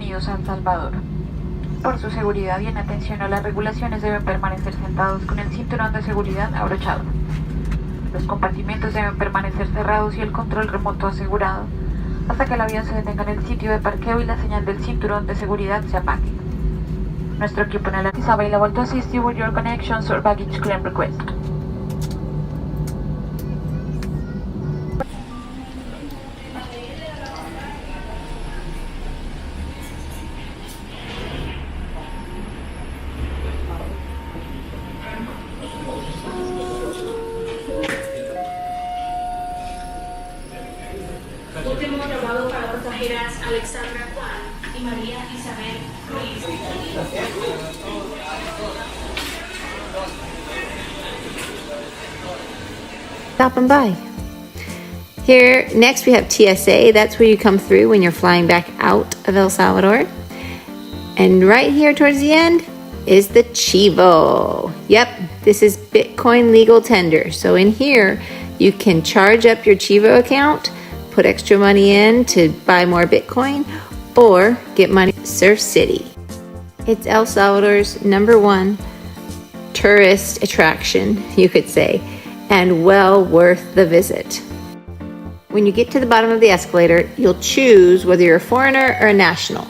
bienvenidos a El Salvador. Por su seguridad y en atención a las regulaciones deben permanecer sentados con el cinturón de seguridad abrochado. Los compartimientos deben permanecer cerrados y el control remoto asegurado hasta que el avión se detenga en el sitio de parqueo y la señal del cinturón de seguridad se apague. Nuestro equipo en el is available to assist you with your connections or baggage claim request. Último llamado para pasajeras Alexandra Juan y María Isabel Ruiz. Stopping by. Here, next we have TSA. That's where you come through when you're flying back out of El Salvador. And right here towards the end is the Chivo. Yep, this is Bitcoin legal tender. So in here, you can charge up your Chivo account, put extra money in to buy more Bitcoin, or get money from Surf City. It's El Salvador's #1 tourist attraction, you could say, and well worth the visit. When you get to the bottom of the escalator, you'll choose whether you're a foreigner or a national.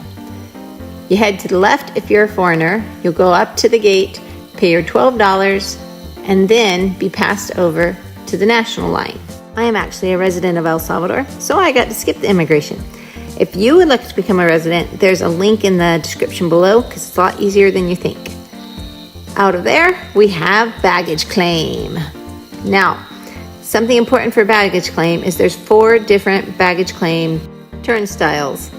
You head to the left if you're a foreigner, you'll go up to the gate, pay your $12, and then be passed over to the national line. I am actually a resident of El Salvador, so I got to skip the immigration. If you would like to become a resident, there's a link in the description below because it's a lot easier than you think. Out of there, we have baggage claim. Now, something important for baggage claim is there's 4 different baggage claim turnstiles.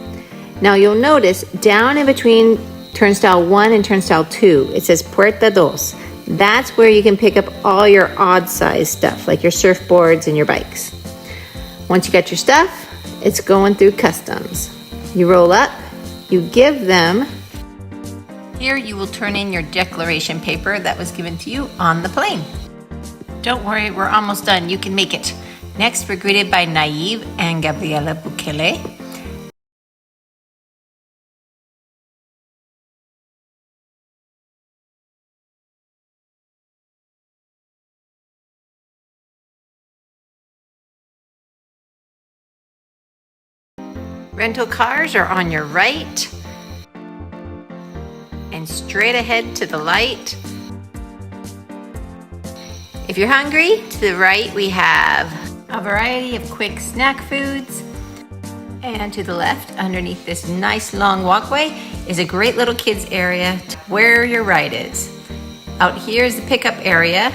Now you'll notice down in between turnstile 1 and turnstile 2, it says Puerta Dos. That's where you can pick up all your odd size stuff, like your surfboards and your bikes. Once you got your stuff, it's going through customs. You roll up, you give them. Here you will turn in your declaration paper that was given to you on the plane. Don't worry, we're almost done. You can make it. Next, we're greeted by Naive and Gabriela Bukele. Rental cars are on your right. And straight ahead to the light. If you're hungry, to the right we have a variety of quick snack foods. And to the left, underneath this nice long walkway, is a great little kids area where your ride is. Out here is the pickup area.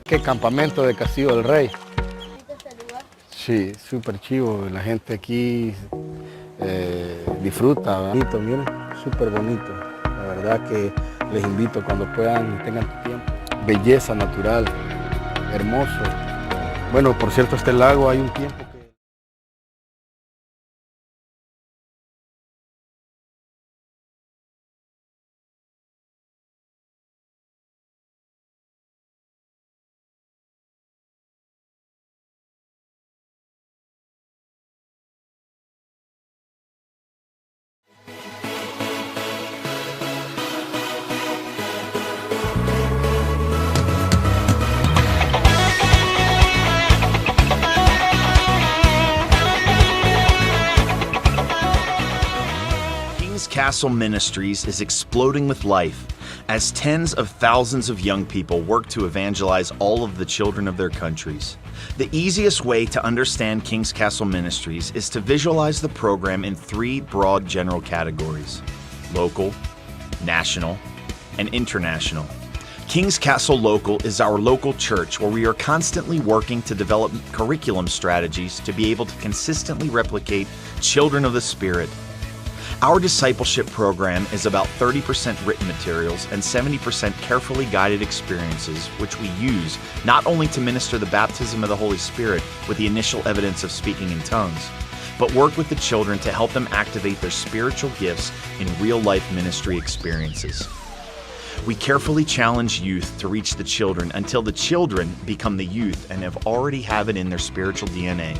¿Qué campamento de Castillo del Rey? Sí, súper chivo. La gente aquí disfruta, bonito, miren, súper bonito. La verdad que les invito cuando puedan y tengan tu tiempo. Belleza natural, hermoso. Bueno, por cierto, este lago hay un tiempo que... Castle Ministries is exploding with life as tens of thousands of young people work to evangelize all of the children of their countries. The easiest way to understand King's Castle Ministries is to visualize the program in three broad general categories: local, national, and international. King's Castle Local is our local church where we are constantly working to develop curriculum strategies to be able to consistently replicate children of the Spirit. Our discipleship program is about 30% written materials and 70% carefully guided experiences, which we use not only to minister the baptism of the Holy Spirit with the initial evidence of speaking in tongues, but work with the children to help them activate their spiritual gifts in real-life ministry experiences. We carefully challenge youth to reach the children until the children become the youth and already have it in their spiritual DNA.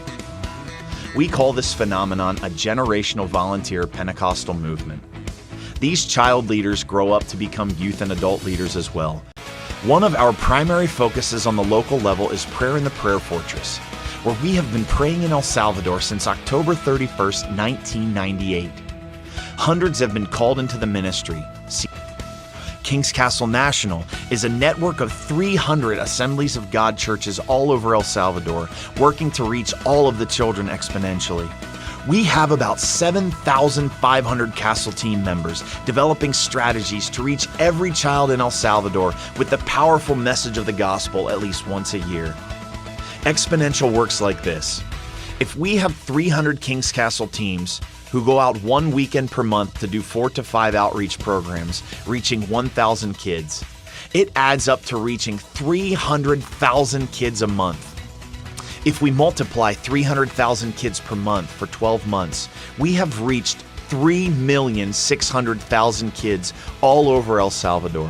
We call this phenomenon a generational volunteer Pentecostal movement. These child leaders grow up to become youth and adult leaders as well. One of our primary focuses on the local level is Prayer in the Prayer Fortress, where we have been praying in El Salvador since October 31st, 1998. Hundreds have been called into the ministry. King's Castle National is a network of 300 Assemblies of God churches all over El Salvador, working to reach all of the children exponentially. We have about 7,500 Castle team members developing strategies to reach every child in El Salvador with the powerful message of the gospel at least once a year. Exponential works like this. If we have 300 King's Castle teams who go out one weekend per month to do 4 to 5 outreach programs, reaching 1,000 kids, it adds up to reaching 300,000 kids a month. If we multiply 300,000 kids per month for 12 months, we have reached 3,600,000 kids all over El Salvador.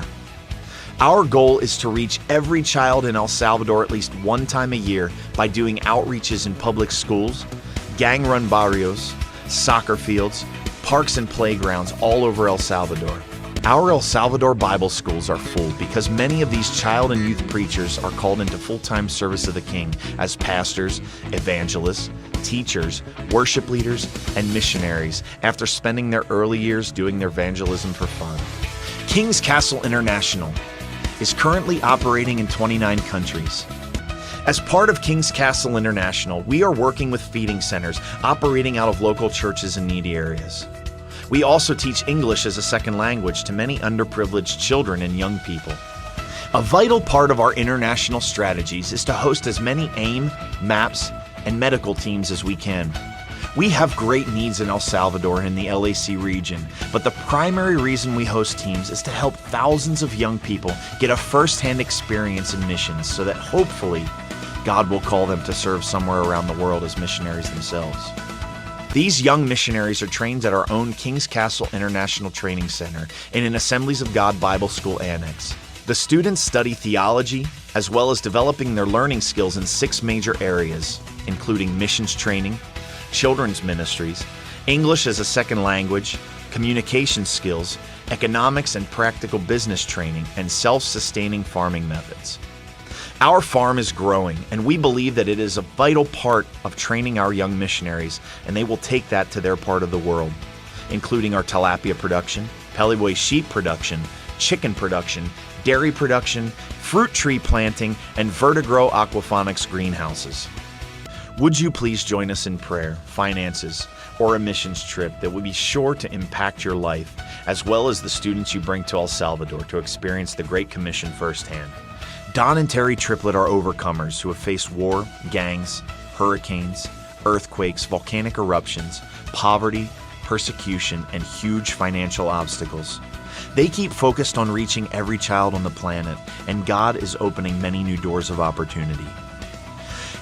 Our goal is to reach every child in El Salvador at least one time a year by doing outreaches in public schools, gang-run barrios, soccer fields, parks and playgrounds all over El Salvador. Our El Salvador Bible schools are full because many of these child and youth preachers are called into full-time service of the King as pastors, evangelists, teachers, worship leaders, and missionaries after spending their early years doing their evangelism for fun. King's Castle International is currently operating in 29 countries. As part of King's Castle International, we are working with feeding centers operating out of local churches in needy areas. We also teach English as a second language to many underprivileged children and young people. A vital part of our international strategies is to host as many AIM, MAPS, and medical teams as we can. We have great needs in El Salvador and in the LAC region, but the primary reason we host teams is to help thousands of young people get a first-hand experience in missions so that hopefully God will call them to serve somewhere around the world as missionaries themselves. These young missionaries are trained at our own King's Castle International Training Center in an Assemblies of God Bible School annex. The students study theology as well as developing their learning skills in 6 major areas, including missions training, children's ministries, English as a second language, communication skills, economics and practical business training, and self-sustaining farming methods. Our farm is growing, and we believe that it is a vital part of training our young missionaries, and they will take that to their part of the world, including our tilapia production, Peliboy sheep production, chicken production, dairy production, fruit tree planting, and vertigrow aquaponics greenhouses. Would you please join us in prayer, finances, or a missions trip that would be sure to impact your life, as well as the students you bring to El Salvador to experience the Great Commission firsthand? Don and Terry Triplett are overcomers who have faced war, gangs, hurricanes, earthquakes, volcanic eruptions, poverty, persecution, and huge financial obstacles. They keep focused on reaching every child on the planet, and God is opening many new doors of opportunity.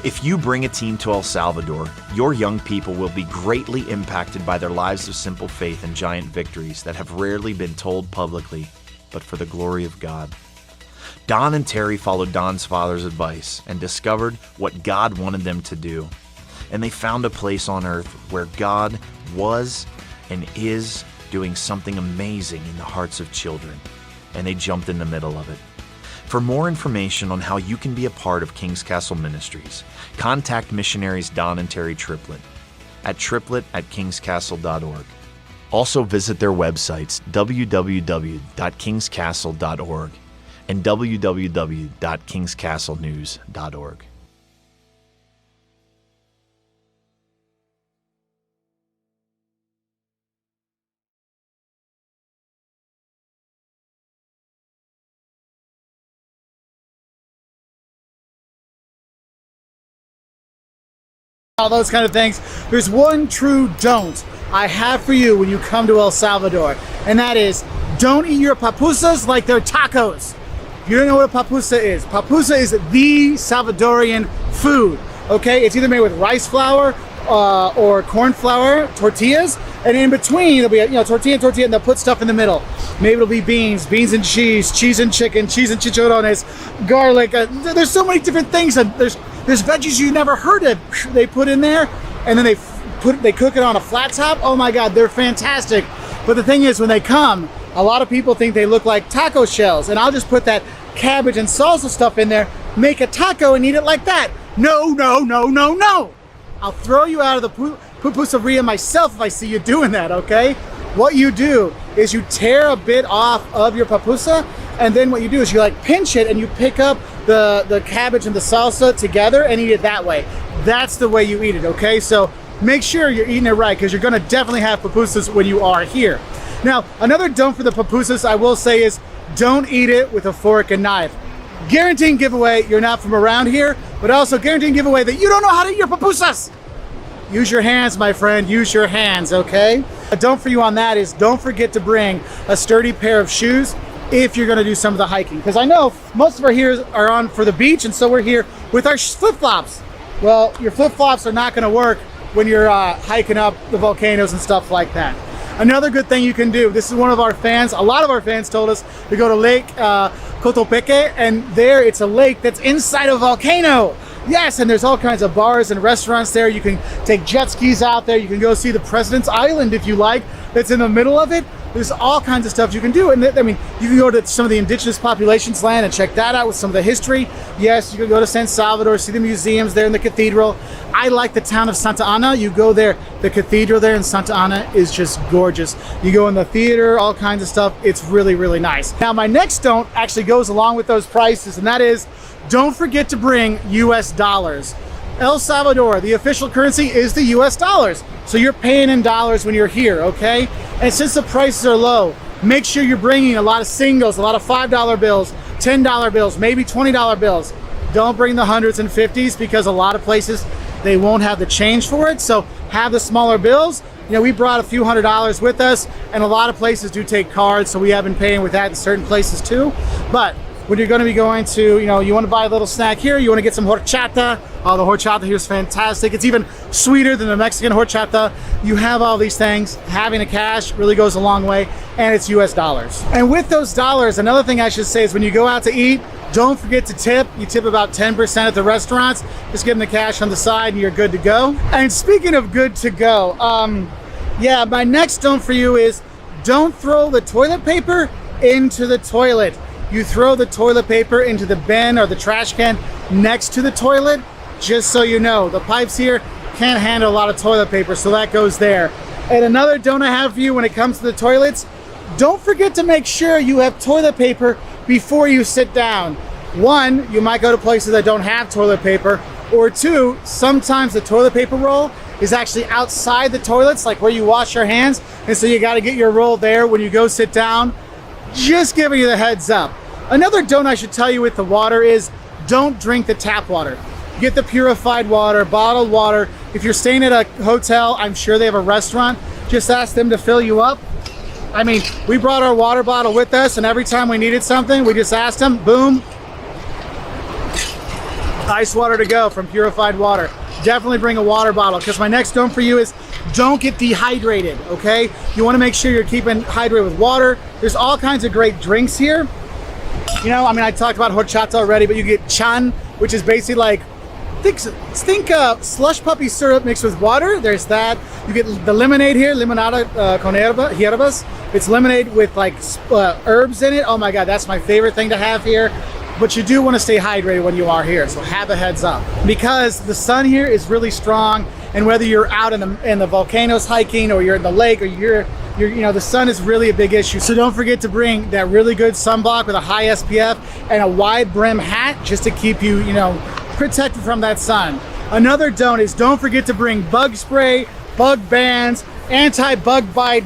If you bring a team to El Salvador, your young people will be greatly impacted by their lives of simple faith and giant victories that have rarely been told publicly, but for the glory of God. Don and Terry followed Don's father's advice and discovered what God wanted them to do. And they found a place on earth where God was and is doing something amazing in the hearts of children. And they jumped in the middle of it. For more information on how you can be a part of King's Castle Ministries, contact missionaries Don and Terry Triplett at triplett@kingscastle.org. Also visit their websites www.kingscastle.org and www.kingscastlenews.org. All those kind of things. There's one true don't I have for you when you come to El Salvador, and that is don't eat your pupusas like they're tacos. You don't know what a pupusa is. Pupusa is the Salvadorian food, okay? It's either made with rice flour or corn flour, tortillas, and in between there'll be tortilla, and they'll put stuff in the middle. Maybe it'll be beans and cheese, cheese and chicken, cheese and chicharrones, garlic. There's so many different things. There's veggies you never heard of. They put in there, and then they cook it on a flat top. Oh my God, they're fantastic. But the thing is, when they come, a lot of people think they look like taco shells, and I'll just put that cabbage and salsa stuff in there, make a taco, and eat it like that. No, no, no, no, no. I'll throw you out of the pupuseria myself if I see you doing that, okay? What you do is you tear a bit off of your pupusa, and then what you do is you like pinch it and you pick up the cabbage and the salsa together and eat it that way. That's the way you eat it, okay? So make sure you're eating it right, because you're gonna definitely have pupusas when you are here. Now, another don't for the pupusas I will say is don't eat it with a fork and knife. Guaranteeing giveaway you're not from around here, but also guaranteeing giveaway that you don't know how to eat your pupusas. Use your hands, my friend, use your hands, okay? A don't for you on that is don't forget to bring a sturdy pair of shoes if you're gonna do some of the hiking. Because I know most of our here are on for the beach, and so we're here with our flip-flops. Well, your flip-flops are not gonna work when you're hiking up the volcanoes and stuff like that. Another good thing you can do, this is one of our fans, a lot of our fans told us to go to Lake Coatepeque, and there it's a lake that's inside a volcano. Yes, and there's all kinds of bars and restaurants there. You can take jet skis out there. You can go see the President's Island if you like, that's in the middle of it. There's all kinds of stuff you can do. And I mean, you can go to some of the indigenous populations land and check that out with some of the history. Yes, you can go to San Salvador, see the museums there in the cathedral. I like the town of Santa Ana. You go there, the cathedral there in Santa Ana is just gorgeous. You go in the theater, all kinds of stuff. It's really, really nice. Now, my next don't actually goes along with those prices, and that is don't forget to bring US dollars. El Salvador, the official currency is the US dollars. So you're paying in dollars when you're here, okay? And since the prices are low, make sure you're bringing a lot of singles, a lot of $5 bills, $10 bills, maybe $20 bills. Don't bring the hundreds and fifties, because a lot of places, they won't have the change for it. So have the smaller bills. You know, we brought a few $100s with us, and a lot of places do take cards, so we have been paying with that in certain places too. But when you're going to be going to, you know, you want to buy a little snack here, you want to get some horchata. Oh, the horchata here is fantastic. It's even sweeter than the Mexican horchata. You have all these things. Having a cash really goes a long way, and it's US dollars. And with those dollars, another thing I should say is when you go out to eat, don't forget to tip. You tip about 10% at the restaurants. Just give them the cash on the side and you're good to go. And speaking of good to go, yeah, my next don't for you is don't throw the toilet paper into the toilet. You throw the toilet paper into the bin or the trash can next to the toilet, just so you know. The pipes here can't handle a lot of toilet paper, so that goes there. And another don't I have for you when it comes to the toilets, don't forget to make sure you have toilet paper before you sit down. One, you might go to places that don't have toilet paper, or two, sometimes the toilet paper roll is actually outside the toilets, like where you wash your hands, and so you gotta get your roll there when you go sit down. Just giving you the heads up. Another don't I should tell you with the water is don't drink the tap water. Get the purified water, bottled water. If you're staying at a hotel, I'm sure they have a restaurant. Just ask them to fill you up. I mean, we brought our water bottle with us, and every time we needed something, we just asked them, boom, ice water to go from purified water. Definitely bring a water bottle, because my next don't for you is don't get dehydrated, okay? You want to make sure you're keeping hydrated with water. There's all kinds of great drinks here. You know, I mean, I talked about horchata already, but you get chan, which is basically like, think slush puppy syrup mixed with water. There's that. You get the lemonade here, limonada con hierbas. It's lemonade with like herbs in it. Oh my God, that's my favorite thing to have here. But you do want to stay hydrated when you are here, so have a heads up. Because the sun here is really strong, and whether you're out in the volcanoes hiking, or you're in the lake, or you're you know, the sun is really a big issue. So don't forget to bring that really good sunblock with a high SPF and a wide brim hat, just to keep you, you know, protected from that sun. Another don't is don't forget to bring bug spray, bug bands, anti-bug bite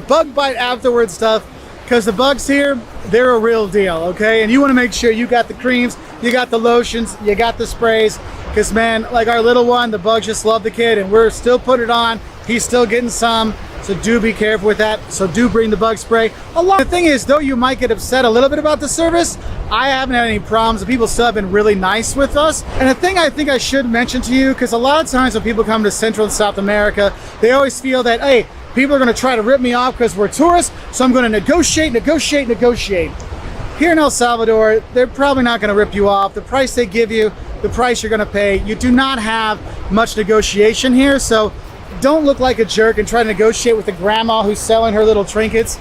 afterward stuff, because the bugs here, they're a real deal, okay? And you want to make sure you got the creams, you got the lotions, you got the sprays, because man, like our little one, the bugs just love the kid, and we're still putting it on. He's still getting some, so do be careful with that. So do bring the bug spray. The thing is, though you might get upset a little bit about the service, I haven't had any problems. The people still have been really nice with us. And the thing I think I should mention to you, because a lot of times when people come to Central and South America, they always feel that, hey, people are going to try to rip me off because we're tourists, so I'm going to negotiate. Here in El Salvador, they're probably not going to rip you off. The price they give you, the price you're going to pay. You do not have much negotiation here, so don't look like a jerk and try to negotiate with the grandma who's selling her little trinkets.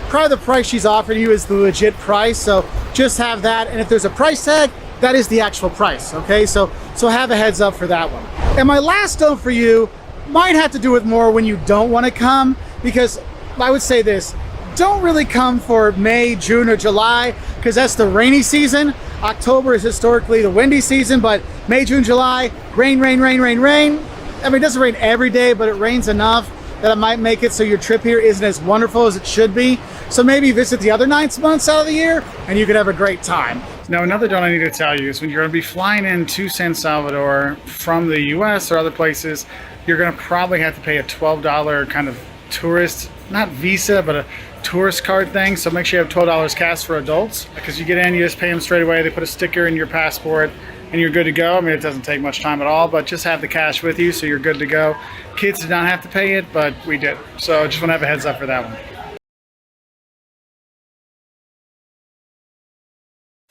Probably the price she's offering you is the legit price, so just have that. And if there's a price tag, that is the actual price, okay? So have a heads up for that one. And my last don't for you might have to do with more when you don't want to come, because I would say this, don't really come for May, June, or July, because that's the rainy season. October is historically the windy season, but May, June, July, rain. I mean, it doesn't rain every day, but it rains enough that it might make it so your trip here isn't as wonderful as it should be. So maybe visit the other 9 months out of the year, and you could have a great time. Now, another don't I need to tell you is when you're going to be flying into San Salvador from the US or other places, you're going to probably have to pay a $12 kind of tourist, not visa, but a tourist card thing. So make sure you have $12 cash for adults, because you get in, you just pay them straight away. They put a sticker in your passport and you're good to go. I mean, it doesn't take much time at all, but just have the cash with you so you're good to go. Kids did not have to pay it, but we did. So just want to have a heads up for that one.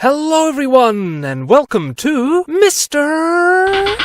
Hello everyone, and welcome to Mr.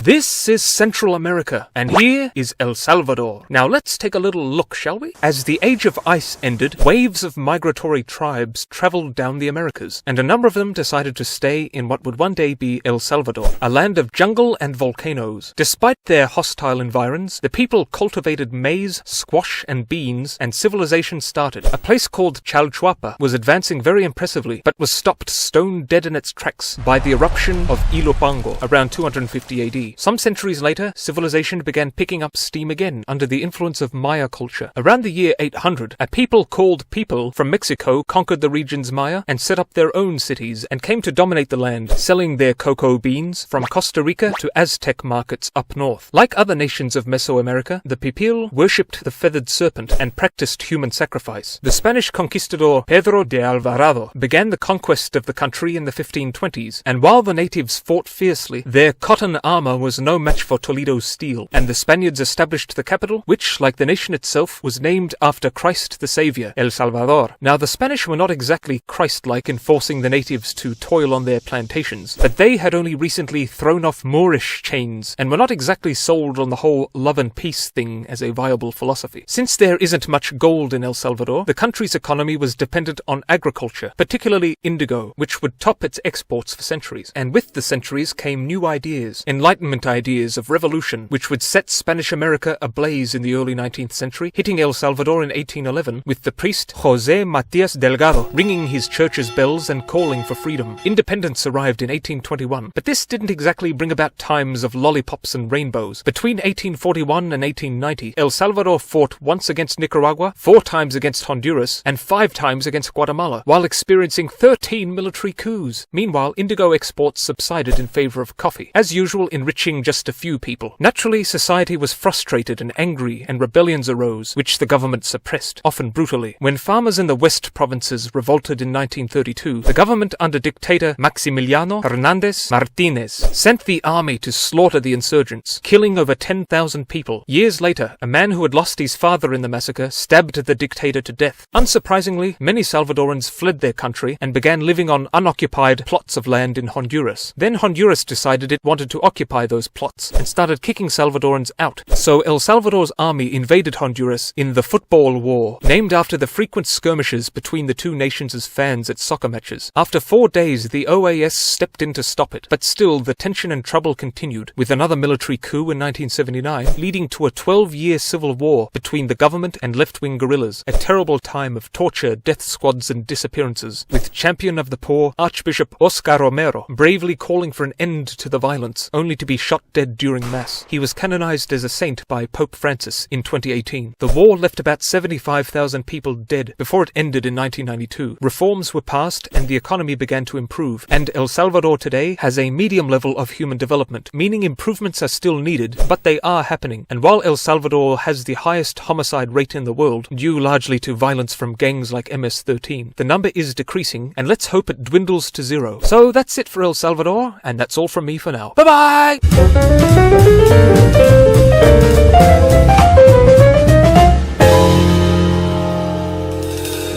This is Central America, and here is El Salvador. Now let's take a little look, shall we? As the age of ice ended, waves of migratory tribes traveled down the Americas, and a number of them decided to stay in what would one day be El Salvador, a land of jungle and volcanoes. Despite their hostile environs, the people cultivated maize, squash, and beans, and civilization started. A place called Chalchuapa was advancing very impressively, but was stopped stone dead in its tracks by the eruption of Ilopango around 250 AD. Some centuries later, civilization began picking up steam again under the influence of Maya culture. Around the year 800, a people called People from Mexico conquered the region's Maya and set up their own cities and came to dominate the land, selling their cocoa beans from Costa Rica to Aztec markets up north. Like other nations of Mesoamerica, the Pipil worshipped the feathered serpent and practiced human sacrifice. The Spanish conquistador Pedro de Alvarado began the conquest of the country in the 1520s, and while the natives fought fiercely, their cotton armor was no match for Toledo's steel, and the Spaniards established the capital, which, like the nation itself, was named after Christ the Savior, El Salvador. Now, the Spanish were not exactly Christ-like in forcing the natives to toil on their plantations, but they had only recently thrown off Moorish chains, and were not exactly sold on the whole love and peace thing as a viable philosophy. Since there isn't much gold in El Salvador, the country's economy was dependent on agriculture, particularly indigo, which would top its exports for centuries. And with the centuries came new ideas. Enlightenment Enlightenment ideas of revolution, which would set Spanish America ablaze in the early 19th century, hitting El Salvador in 1811 with the priest José Matías Delgado ringing his church's bells and calling for freedom. Independence arrived in 1821, but this didn't exactly bring about times of lollipops and rainbows. Between 1841 and 1890, El Salvador fought once against Nicaragua, 4 times against Honduras, and 5 times against Guatemala, while experiencing 13 military coups. Meanwhile, indigo exports subsided in favor of coffee, as usual enriching just a few people. Naturally, society was frustrated and angry, and rebellions arose, which the government suppressed, often brutally. When farmers in the West provinces revolted in 1932, the government under dictator Maximiliano Hernández Martínez sent the army to slaughter the insurgents, killing over 10,000 people. Years later, a man who had lost his father in the massacre stabbed the dictator to death. Unsurprisingly, many Salvadorans fled their country and began living on unoccupied plots of land in Honduras. Then Honduras decided it wanted to occupy those plots and started kicking Salvadorans out. So El Salvador's army invaded Honduras in the Football War, named after the frequent skirmishes between the two nations' fans at soccer matches. After 4 days, the OAS stepped in to stop it, but still the tension and trouble continued, with another military coup in 1979, leading to a 12-year civil war between the government and left-wing guerrillas, a terrible time of torture, death squads and disappearances, with champion of the poor, Archbishop Oscar Romero, bravely calling for an end to the violence, only to be shot dead during Mass. He was canonized as a saint by Pope Francis in 2018. The war left about 75,000 people dead before it ended in 1992. Reforms were passed and the economy began to improve, and El Salvador today has a medium level of human development, meaning improvements are still needed, but they are happening. And while El Salvador has the highest homicide rate in the world, due largely to violence from gangs like MS-13, the number is decreasing, and let's hope it dwindles to 0. So that's it for El Salvador, and that's all from me for now. Bye-bye!